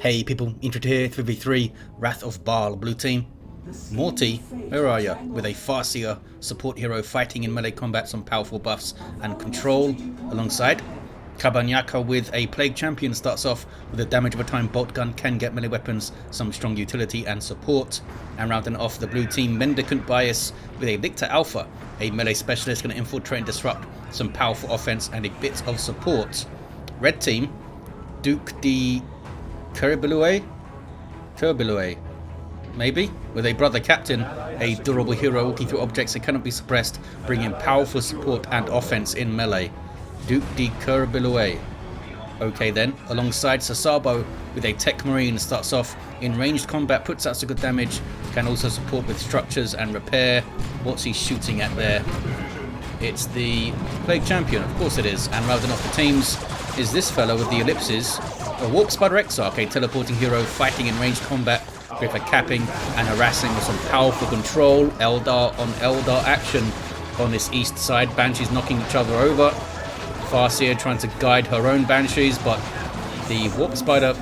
Hey people, Intro here, 3v3, Wrath of Baal, blue team. Morty, where are ya? With a Farseer support hero fighting in melee combat, some powerful buffs and control alongside. Kabanyaka with a Plague Champion starts off with a damage over time bolt gun, can get melee weapons, some strong utility and support. And rounding off the blue team, Mendicant bias with a Lictor Alpha, a melee specialist going to infiltrate and disrupt, some powerful offense and a bit of support. Red team, Duke the kerbilouet, maybe, with a brother captain, a durable hero walking through objects that cannot be suppressed, bringing powerful support and offense in melee. Duke the kerbilouet. Okay then, alongside Sesabo with a Techmarine, starts off in ranged combat, puts out some good damage, can also support with structures and repair. What's he shooting at there? It's the Plague Champion, of course it is, and rounding off the teams is this fellow with the ellipses, a Warp Spider Exarch, a teleporting hero fighting in ranged combat, great for capping and harassing with some powerful control. Eldar on Eldar action on this east side, Banshees knocking each other over. Farseer trying to guide her own Banshees, but the Warp Spider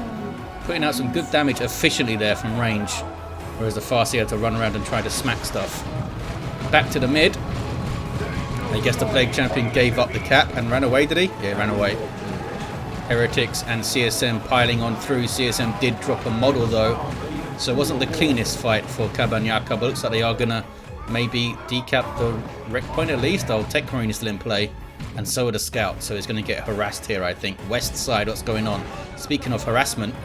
putting out some good damage efficiently there from range, whereas the Farseer had to run around and try to smack stuff. Back to the mid. I guess the Plague Champion gave up the cap and ran away, did he? Yeah, he ran away. Heretics and CSM piling on through. CSM did drop a model though, so it wasn't the cleanest fight for Kabanyaka, but looks like they are gonna maybe decap the wreck point at least. Oh, Techmarine is still in play, and so are the scouts, so he's gonna get harassed here, I think. West side, what's going on? Speaking of harassment,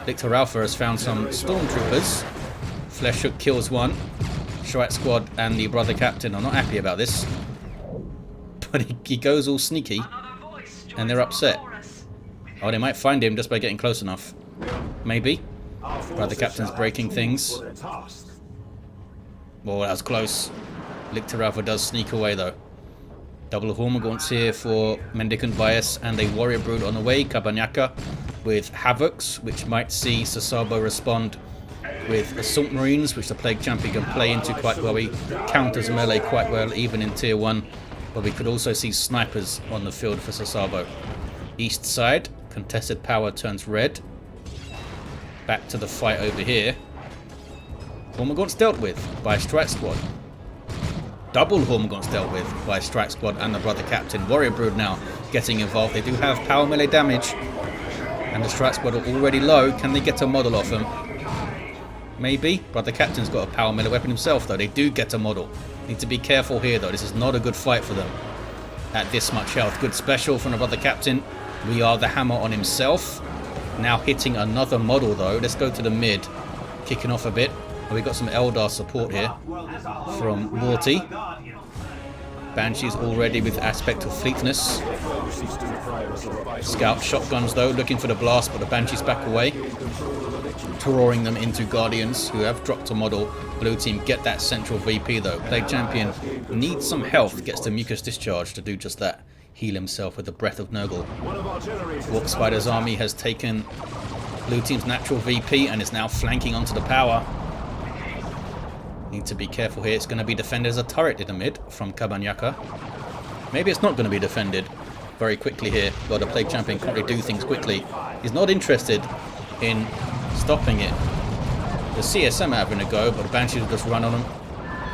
Lictor Alpha has found some stormtroopers. Flesh Hook kills one. Shrike Squad and the brother captain are not happy about this, but he goes all sneaky, and they're upset. Oh, they might find him just by getting close enough. Maybe. Brother Captain's breaking things. Well, that was close. Lictor Alpha does sneak away though. Double Hormagaunts here for Mendicant bias and a Warrior Brood on the way. Kabanyaka with Havocs, which might see Sesabo respond with Assault Marines, which the Plague Champion can play into quite well. He counters melee quite well, even in Tier 1. But we could also see snipers on the field for Sesabo. East side, contested power turns red. Back to the fight over here. Hormagaunts dealt with by Strike Squad. Double Hormagaunts dealt with by Strike Squad and the brother captain. Warrior Brood now getting involved. They do have power melee damage, and the Strike Squad are already low. Can they get a model off them? Maybe. Brother Captain's got a power melee weapon himself though. They do get a model. Need to be careful here though. This is not a good fight for them at this much health. Good special from the brother captain. We are the hammer on himself. Now hitting another model though. Let's go to the mid. Kicking off a bit. Oh, we got some Eldar support here from Morty. Banshees already with aspect of fleetness. Scout shotguns though, looking for the blast, but the Banshees back away, drawing them into Guardians, who have dropped a model. Blue team get that central VP though. Plague Champion needs some health, gets the Mucus Discharge to do just that. Heal himself with the Breath of Nurgle. Warp Spider's army has taken blue team's natural VP and is now flanking onto the power. Need to be careful here. It's going to be defended as a turret in the mid from Kabanyaka. Maybe it's not going to be defended very quickly here. Well, the Plague Champion can't really do things quickly. He's not interested in stopping it. The CSM are having a go, but the Banshees will just run on them,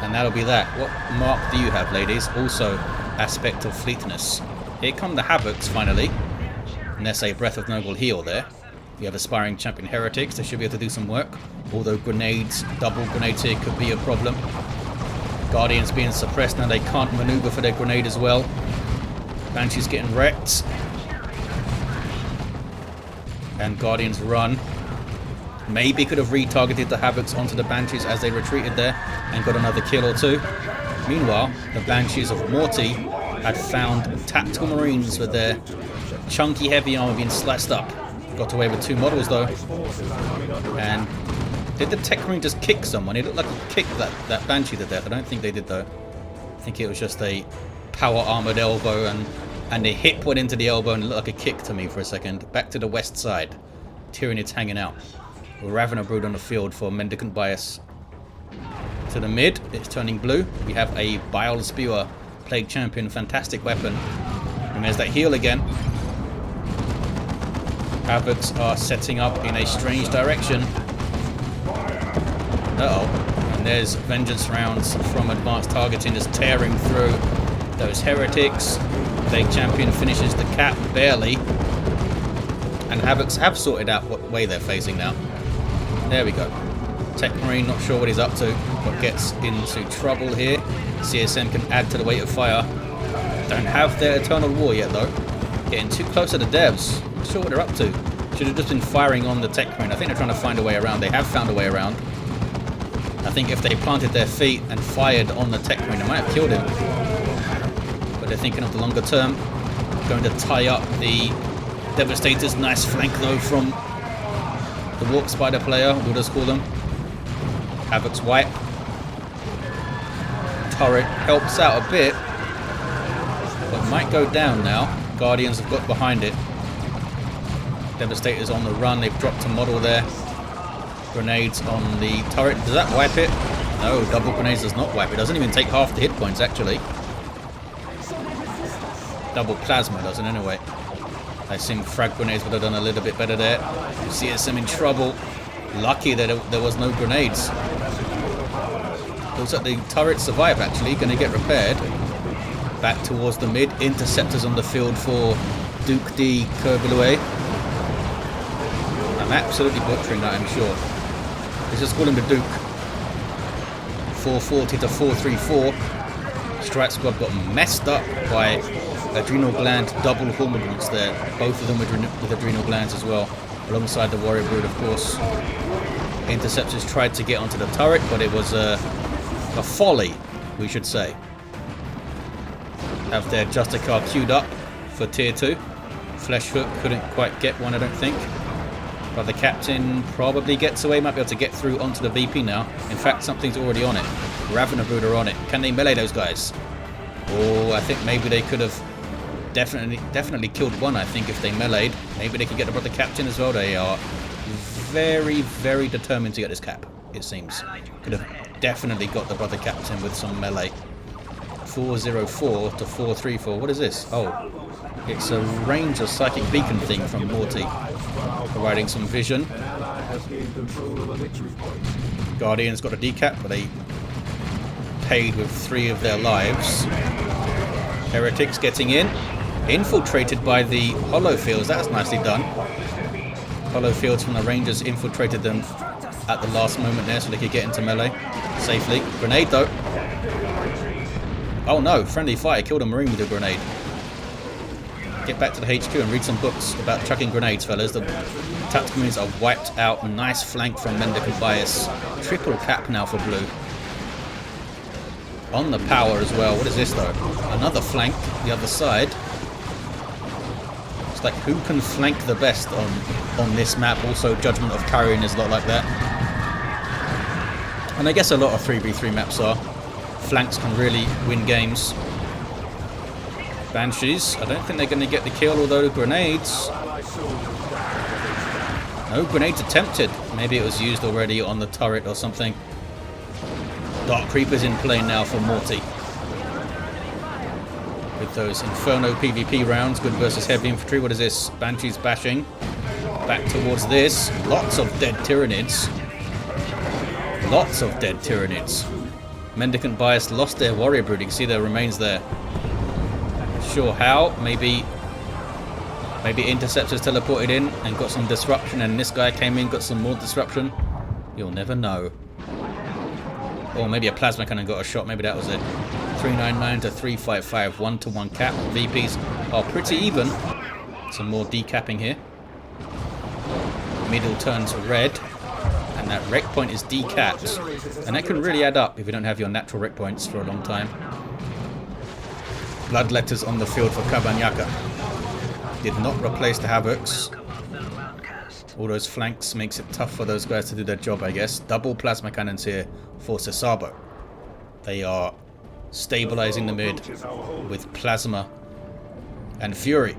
and that'll be that. What mark do you have, ladies? Also, aspect of fleetness. Here come the Havocs finally, and there's a Breath of Nurgle heal there. We have aspiring champion heretics. They should be able to do some work, although grenades, double grenades here could be a problem. Guardians being suppressed now. They can't maneuver for their grenade as well. Banshees getting wrecked, and Guardians run. Maybe could have retargeted the Havocs onto the Banshees as they retreated there and got another kill or two. Meanwhile, the Banshees of Morty had found tactical Marines with their chunky heavy armor being sliced up. Got away with two models though. And did the Techmarine just kick someone? It looked like he kicked that Banshee to death. I don't think they did though. I think it was just a power armored elbow, and a hip went into the elbow and it looked like a kick to me for a second. Back to the west side. Tyranids hanging out. Ravener Brood on the field for Mendicant bias. To the mid, it's turning blue. We have a Bile Spewer, Plague Champion, fantastic weapon. And there's that heal again. Havocs are setting up in a strange direction. Uh-oh. And there's vengeance rounds from advanced targeting just tearing through those heretics. Plague Champion finishes the cap barely. And Havocs have sorted out what way they're facing now. There we go. Techmarine, not sure what he's up to, but gets into trouble here. CSM can add to the weight of fire. Don't have their Eternal War yet though. Getting too close to the devs. Not sure what they're up to. Should have just been firing on the Techmarine. I think they're trying to find a way around. They have found a way around. I think if they planted their feet and fired on the Techmarine, they might have killed him. But they're thinking of the longer term. Going to tie up the Devastators. Nice flank though from the Walk Spider player, we'll just call them. Havoc's wipe. Turret helps out a bit, but might go down now. Guardians have got behind it. Devastators on the run. They've dropped a model there. Grenades on the turret. Does that wipe it? No, double grenades does not wipe it. Doesn't even take half the hit points actually. Double plasma doesn't anyway. I assume frag grenades would have done a little bit better there. CSM in trouble. Lucky that there was no grenades. Looks like the turret survived actually. Going to get repaired. Back towards the mid. Interceptors on the field for Duke D. Kerbilouet. I'm absolutely butchering that, I'm sure. Let's just call him the Duke. 440 to 434. Strike Squad got messed up by Adrenal Gland double Hormagaunts there. Both of them with Adrenal Glands as well. Alongside the Warrior Brood, of course. Interceptors tried to get onto the turret, but it was a folly, we should say. Have their Justicar queued up for tier 2. Flesh Hook couldn't quite get one, I don't think. But the Captain probably gets away, might be able to get through onto the VP now. In fact, something's already on it. Ravener Brood are on it. Can they melee those guys? Oh, I think maybe they could have definitely killed one, I think, if they meleeed. Maybe they could get the Brother Captain as well. They are very, very determined to get this cap, it seems. Could have definitely got the Brother Captain with some melee. 404 to 434. What is this? Oh, it's a Ranger Psychic Beacon thing from Morty. Providing some vision. Guardians got a decap, but they paid with 3 of their lives. Heretics getting in. Infiltrated by the Hollow Fields. That's nicely done. Hollow Fields from the Rangers infiltrated them at the last moment there so they could get into melee safely. Grenade though. Oh no, friendly fire. Killed a Marine with a grenade. Get back to the HQ and read some books about chucking grenades, fellas. The tactical units are wiped out. Nice flank from Mendicant Bias. Triple cap now for blue. On the power as well. What is this though? Another flank, the other side. It's like who can flank the best on this map. Also Judgment of Carrion is a lot like that. And I guess a lot of 3v3 maps are. Flanks can really win games. Banshees, I don't think they're going to get the kill, although the grenades. No grenades attempted. Maybe it was used already on the turret or something. Dark Creepers in play now for Morty. With those Inferno PvP rounds, good versus heavy infantry. What is this? Banshees bashing. Back towards this. Lots of dead Tyranids. Lots of dead Tyranids. Mendicant Bias lost their Warrior Brood. You can see their remains there. Sure how. Maybe Interceptors teleported in and got some disruption, and this guy came in, got some more disruption. You'll never know. Or maybe a plasma cannon got a shot. Maybe that was it. 399 to 355. 1-to-1 cap. VPs are pretty even. Some more decapping here. Middle turns red. And that rec point is decapped. And that can really add up if you don't have your natural rec points for a long time. Bloodletters on the field for Kabanyaka. Did not replace the Havocs. All those flanks makes it tough for those guys to do their job, I guess. Double plasma cannons here for Sesabo. They are stabilizing the mid with plasma and fury.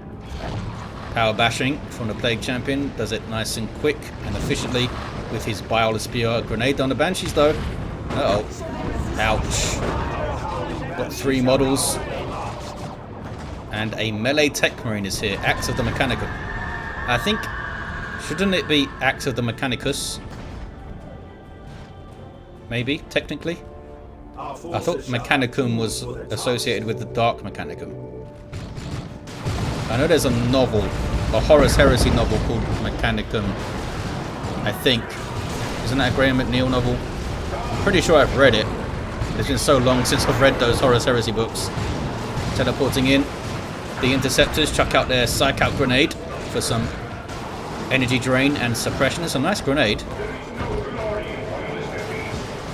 Power bashing from the Plague Champion. Does it nice and quick and efficiently with his Biolus grenade on the Banshees though. Uh-oh. Ouch. Got 3 models. And a melee Techmarine is here. Axe of the Mechanicum. I think Shouldn't it be Axe of the Mechanicus? Maybe, technically? I thought Mechanicum was associated with the Dark Mechanicum. I know there's a novel, a Horus Heresy novel called Mechanicum, I think. Isn't that a Graham McNeil novel? I'm pretty sure I've read it. It's been so long since I've read those Horus Heresy books. Teleporting in. The Interceptors chuck out their Psych Out grenade for some energy drain and suppression. It's a nice grenade.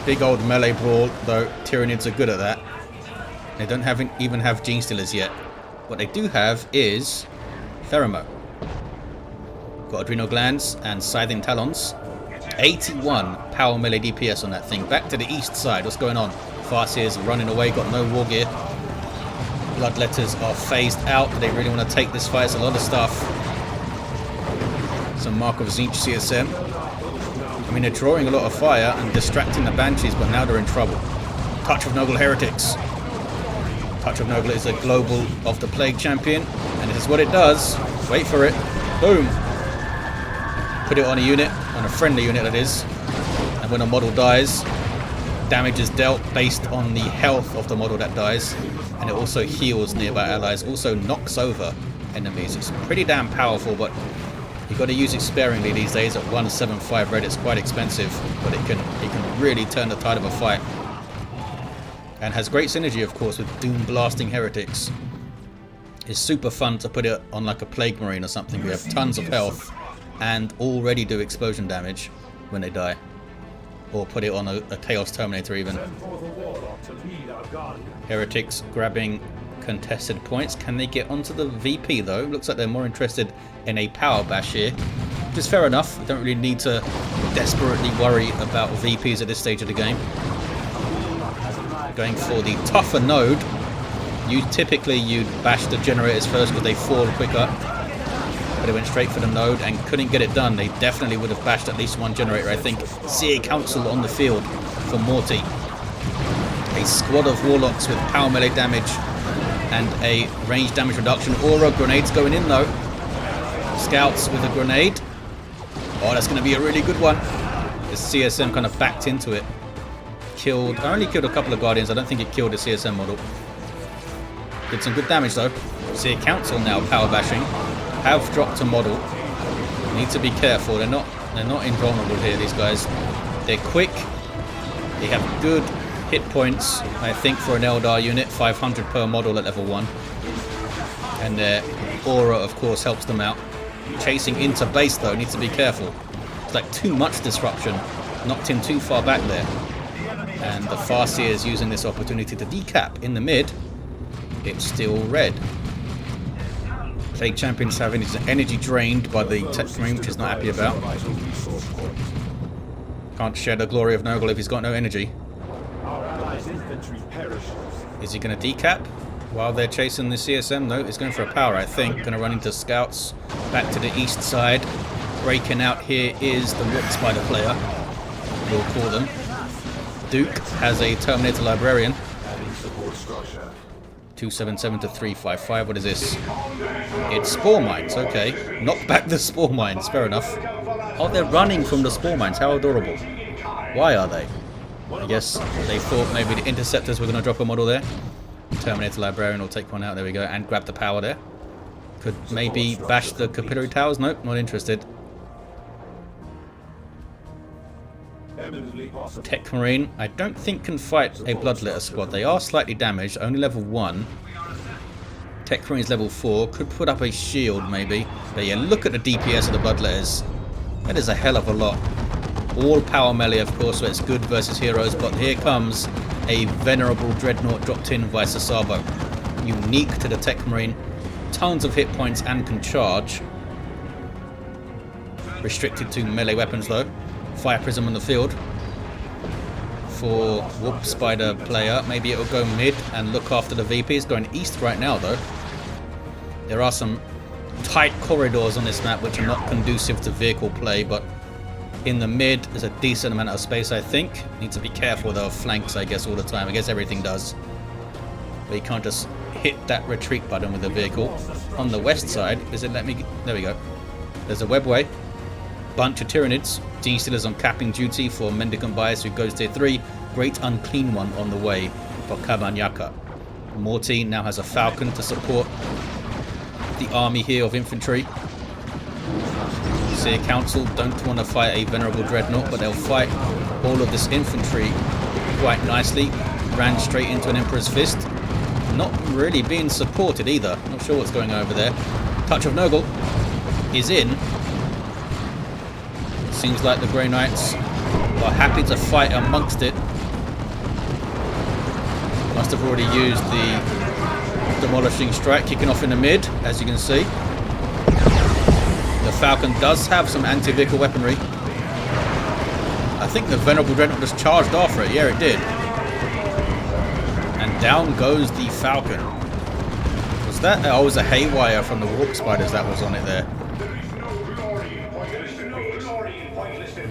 Big old melee brawl, though. Tyranids are good at that. They don't even have Gene Stealers yet. What they do have is Thermo. Got Adrenal Glands and Scything Talons. 81 power melee DPS on that thing. Back to the east side. What's going on? Farseer's running away, got no war gear. Bloodletters are phased out. Do they really want to take this fight? It's a lot of stuff. Some Mark of Zinch CSM. I mean, they're drawing a lot of fire and distracting the Banshees, but now they're in trouble. Touch of Noble Heretics. Touch of Noble is a global of the Plague champion, and this is what it does. Wait for it. Boom. Put it on a unit, on a friendly unit that is, and when a model dies, damage is dealt based on the health of the model that dies, and it also heals nearby allies, also knocks over enemies. It's pretty damn powerful, but you've got to use it sparingly these days. At 175 red, it's quite expensive, but it can really turn the tide of a fight. And has great synergy, of course, with Doom Blasting Heretics. It's super fun to put it on like a Plague Marine or something. We have tons of health and already do explosion damage when they die. Or put it on a Chaos Terminator even. Heretics grabbing contested points. Can they get onto the VP though? Looks like they're more interested in a power bash here. Which is fair enough. We don't really need to desperately worry about VPs at this stage of the game. Going for the tougher node. You'd bash the generators first because they fall quicker. But they went straight for the node and couldn't get it done. They definitely would have bashed at least one generator, I think. Seer Council on the field for Morty. A squad of Warlocks with power melee damage and a range damage reduction. Aura grenades going in though. Scouts with a grenade. Oh, that's going to be a really good one. The CSM kind of backed into it. I only killed a couple of Guardians. I don't think it killed the CSM model. Did some good damage though. Seer Council now power bashing. Have dropped a model. Need to be careful. They're not invulnerable here, these guys. They're quick. They have good hit points, I think, for an Eldar unit. 500 per model at level 1. And their aura, of course, helps them out. Chasing into base though, needs to be careful. It's like too much disruption. Knocked him too far back there. And the Farseer is using this opportunity to decap in the mid. It's still red. Plague champions have energy drained by the Techmarine, which he's not happy about. Can't share the glory of Noggle if he's got no energy. Is he going to decap while they're chasing the CSM? No, he's going for a power, I think. Going to run into scouts. Back to the east side. Breaking out here is the Rook Spider player. We'll call them. Duke has a Terminator Librarian. 277 to 355. What is this? It's Spore Mines. Okay. Knock back the Spore Mines. Fair enough. Oh, they're running from the Spore Mines. How adorable. Why are they? I guess they thought maybe the Interceptors were going to drop a model there. Terminator Librarian will take one out. There we go. And grab the power there. Could maybe bash the Capillary Towers. Nope, not interested. Techmarine, I don't think can fight a Bloodletter squad. They are slightly damaged, only level 1. Techmarine's level 4, could put up a shield maybe. But yeah, look at the DPS of the Bloodletters. That is a hell of a lot. All power melee, of course, so it's good versus heroes. But here comes a Venerable Dreadnought dropped in by Sesabo. Unique to the Techmarine. Tons of hit points and can charge. Restricted to melee weapons though. Fire Prism on the field for Whoop Spider player. Maybe it will go mid and look after the VP. It's going east right now though. There are some tight corridors on this map which are not conducive to vehicle play, but in the mid there's a decent amount of space, I think. Need to be careful though of flanks, I guess, all the time. I guess everything does. But you can't just hit that retreat button with the vehicle. On the west side, does it let me... There we go. There's a webway. Bunch of Tyranids. G-Stealers on capping duty for Mendicant Bias, who goes tier 3. Great Unclean One on the way for Kabanyaka. Morty now has a Falcon to support the army here of infantry. Seer Council don't want to fight a Venerable Dreadnought, but they'll fight all of this infantry quite nicely. Ran straight into an Emperor's Fist. Not really being supported either. Not sure what's going on over there. Touch of Nurgle is in. Seems like the Grey Knights are happy to fight amongst it. Must have already used the Demolishing Strike, kicking off in the mid, as you can see. The Falcon does have some anti-vehicle weaponry. I think the Venerable Dreadnought just charged after it. Yeah, it did. And down goes the Falcon. Was that? Oh, it was a haywire from the Warp Spiders that was on it there.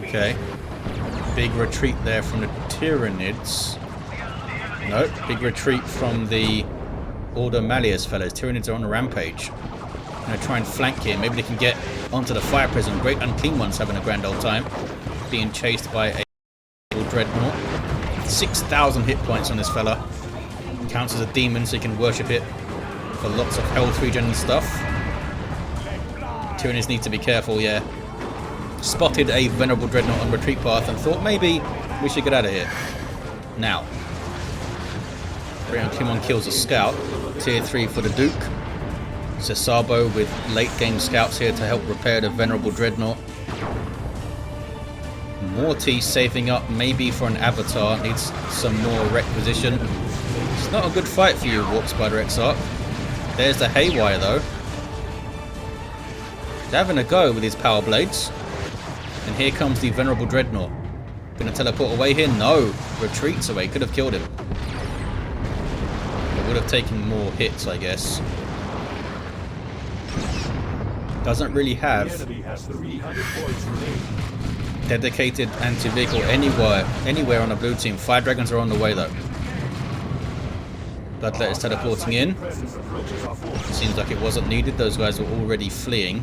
Okay. Big retreat there from the Tyranids. Nope, big retreat from the Ordo Malleus fellas. Tyranids are on a rampage. I'm going to try and flank here. Maybe they can get onto the Fire Prison. Great Unclean One's having a grand old time. Being chased by a Dreadnought. 6,000 hit points on this fella. Counts as a demon so you can worship it for lots of health regen and stuff. Tyranids need to be careful, yeah. Spotted a Venerable Dreadnought on retreat path and thought maybe we should get out of here. Now. Great Unclean One kills a scout. Tier 3 for the Duke. Sesabo with late game scouts here to help repair the Venerable Dreadnought. Morty saving up maybe for an avatar. Needs some more requisition. It's not a good fight for you, Warp Spider Exarch. There's the haywire though. He's having a go with his power blades. And here comes the Venerable Dreadnought. Gonna teleport away here? No. Retreats away. Could have killed him. It would have taken more hits, I guess. Doesn't really have dedicated anti-vehicle anywhere on the blue team. Fire Dragons are on the way though. Bloodlet is teleporting in. Seems like it wasn't needed. Those guys were already fleeing.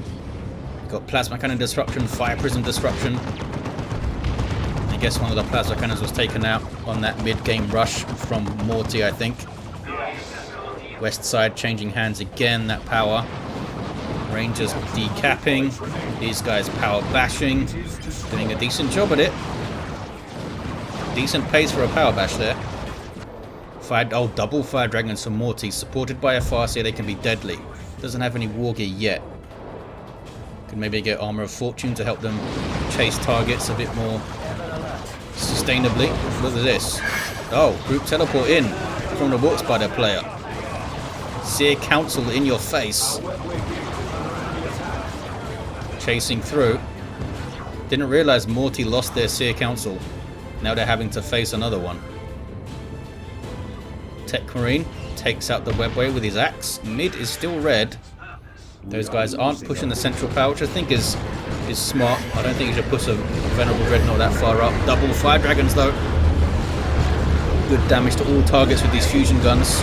Got Plasma Cannon Disruption, Fire Prism Disruption. I guess one of the Plasma Cannons was taken out on that mid-game rush from Morty, I think. West side changing hands again, that power. Rangers decapping. These guys power bashing. Doing a decent job at it. Decent pace for a power bash there. Double Fire Dragons from Morty. Supported by a Farseer, they can be deadly. Doesn't have any war gear yet. Could maybe get Armor of Fortune to help them chase targets a bit more sustainably. Look at this. Oh, group teleport in from the Warp Spider player. Seer Council in your face. Chasing through. Didn't realize Morty lost their Seer Council. Now they're having to face another one. Techmarine takes out the webway with his axe. Mid is still red. Those guys aren't pushing the central power, which I think is smart. I don't think you should push a Venerable Dreadnought that far up. Double Fire Dragons though. Good damage to all targets with these fusion guns.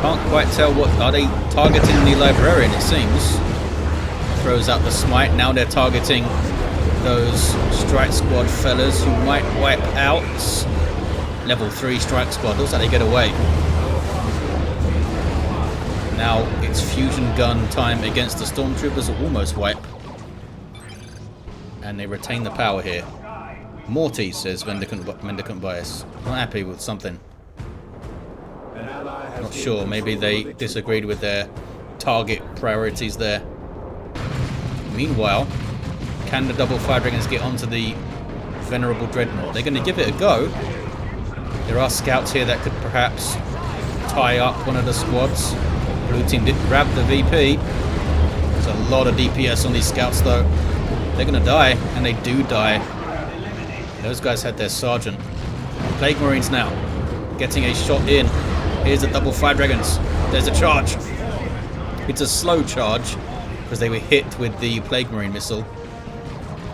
Can't quite tell what are they targeting the Librarian, it seems. Throws out the smite. Now they're targeting those Strike Squad fellas who might wipe out. Level 3 Strike Squad. Looks like they get away. Now it's fusion gun time against the Stormtroopers, almost wipe. And they retain the power here. Morty, says Mendicant Bias. Not happy with something. Not sure, maybe they disagreed with their target priorities there. Meanwhile, can the double Fire Dragons get onto the Venerable Dreadnought? They're going to give it a go. There are scouts here that could perhaps tie up one of the squads. Blue team did grab the VP. There's a lot of DPS on these scouts though. They're going to die, and they do die. Those guys had their sergeant. Plague Marines now, getting a shot in. Here's the double Fire Dragons. There's a charge. It's a slow charge, because they were hit with the Plague Marine missile.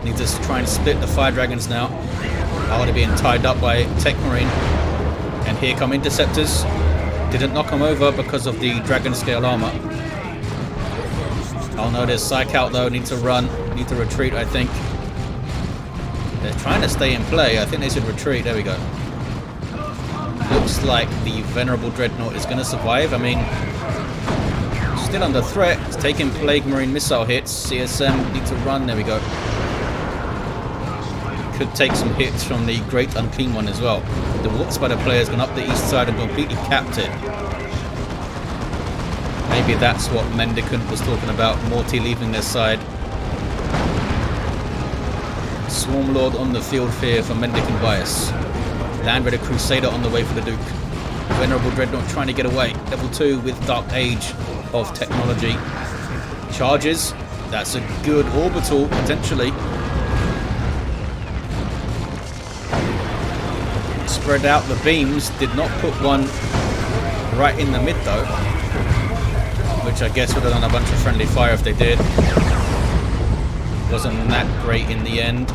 Need to try and split the Fire Dragons now. Oh, they're being tied up by Techmarine. And here come Interceptors. Didn't knock them over because of the Dragon Scale armor. Oh no, there's Psych out though. Need to run. Need to retreat, I think. They're trying to stay in play. I think they should retreat. There we go. Looks like the Venerable Dreadnought is going to survive. I mean, still under threat. It's taking Plague Marine missile hits. CSM need to run. There we go. Could take some hits from the Great Unclean One as well. The Warp Spider player's gone up the east side and completely capped it. Maybe that's what Mendicant was talking about. Morty leaving their side. Swarmlord on the field here for Mendicant Bias. Land Raider Crusader on the way for the Duke. Venerable Dreadnought trying to get away. Level 2 with Dark Age of technology. Charges. That's a good orbital, potentially. Spread out the beams. Did not put one right in the mid though. Which I guess would have done a bunch of friendly fire if they did. Wasn't that great in the end.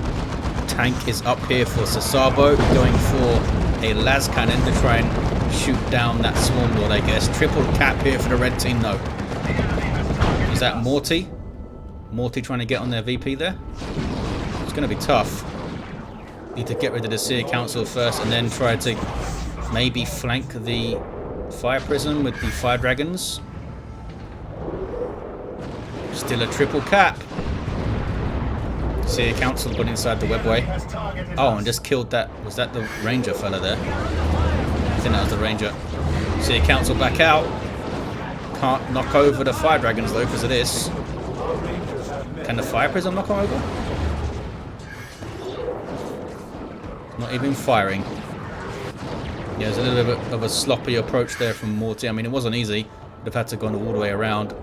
Tank is up here for sesabo, going for a las cannon to try and shoot down that Swarmlord, I guess. Triple cap here for the red team though. Is that Morty? Morty trying to get on their VP there? It's going to be tough. Need to get rid of the Seer Council first and then try to maybe flank the Fire Prism with the Fire Dragons. Still a triple cap. Seer Council got inside the webway. Oh, and just killed that. Was that the Ranger fella there? I think that was the Ranger. Seer Council back out. Can't knock over the Fire Dragons though because of this. Can the Fire Prism knock them over? Not even firing. Yeah, there's a little bit of a sloppy approach there from Morty. I mean, it wasn't easy. Would have had to go all the way around.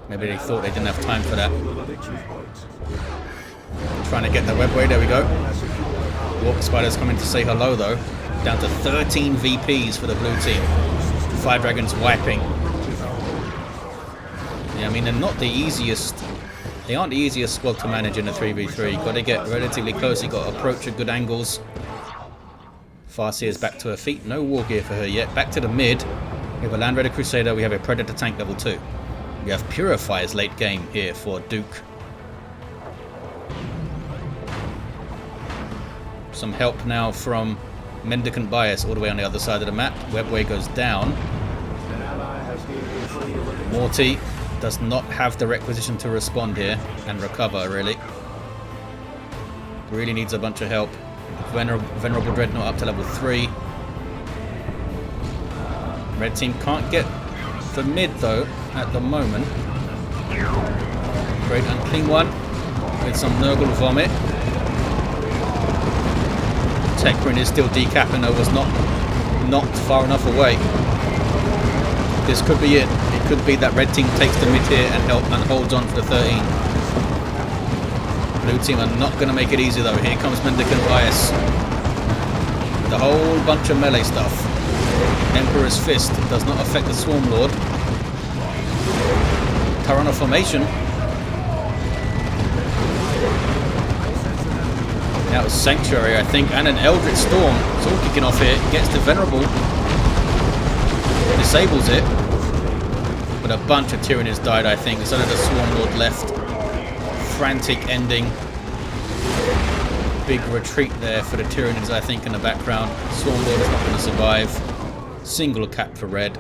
Maybe they thought they didn't have time for that. Trying to get the webway. There we go. Warp Spider's coming to say hello, though. Down to 13 VPs for the blue team. Fire Dragons wiping. Yeah, I mean, they're not the easiest. They aren't the easiest squad to manage in a 3v3. Got to get relatively close. You got to approach at good angles. Farseer's back to her feet. No war gear for her yet. Back to the mid. We have a Land Raider Crusader. We have a Predator tank level 2. We have Purifiers late game here for Duke. Some help now from Mendicant Bias all the way on the other side of the map. Webway goes down. Morty does not have the requisition to respond here and recover, really. Really needs a bunch of help. Venerable Dreadnought up to level 3. Red team can't get the mid though at the moment. Great Unclean One with some Nurgle Vomit. Techmarine is still decapping though, was not knocked far enough away. This could be it. It could be that red team takes the mid here and holds on for the 13. Blue team are not going to make it easy though. Here comes Mendicant Bias. The whole bunch of melee stuff. Emperor's Fist does not affect the Swarmlord. Tyranids formation. That was Sanctuary, I think, and an Eldritch Storm. It's all kicking off here. Gets to Venerable. Disables it. But a bunch of Tyranids died, I think. So did the Swarmlord left. Frantic ending. Big retreat there for the Tyranids, I think, in the background. Swarmlord is not going to survive. Single cap for red.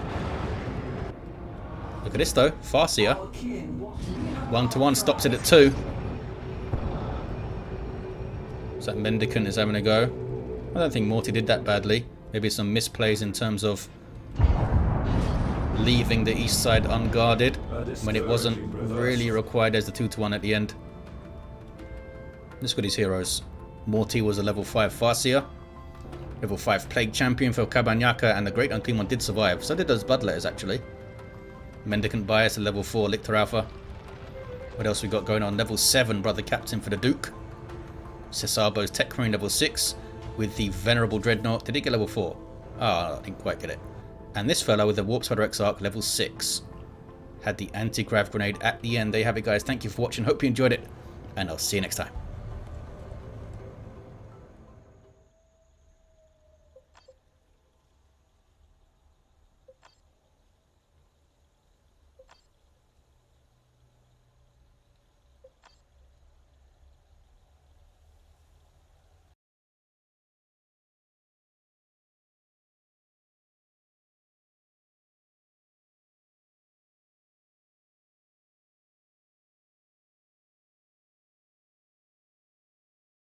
Look at this though. Farseer. 1-to-1 stops it at 2. So that Mendicant is having a go. I don't think Morty did that badly. Maybe some misplays in terms of leaving the east side unguarded when it wasn't really required. There's the 2-to-1 at the end. Let's look at his heroes. Morty was a level 5 Farseer. Level 5 Plague Champion for Kabanyaka, and the Great Unclean One did survive. So did those Bloodletters actually. Mendicant Bias at level 4 Lictor Alpha. What else we got going on? Level 7 Brother Captain for the Duke. Sesabo's Techmarine level 6 with the Venerable Dreadnought. Did it get level 4? Ah, I didn't quite get it. And this fellow with the Warp Spider Exarch level 6. Had the anti-grav grenade at the end. There you have it, guys. Thank you for watching. Hope you enjoyed it. And I'll see you next time.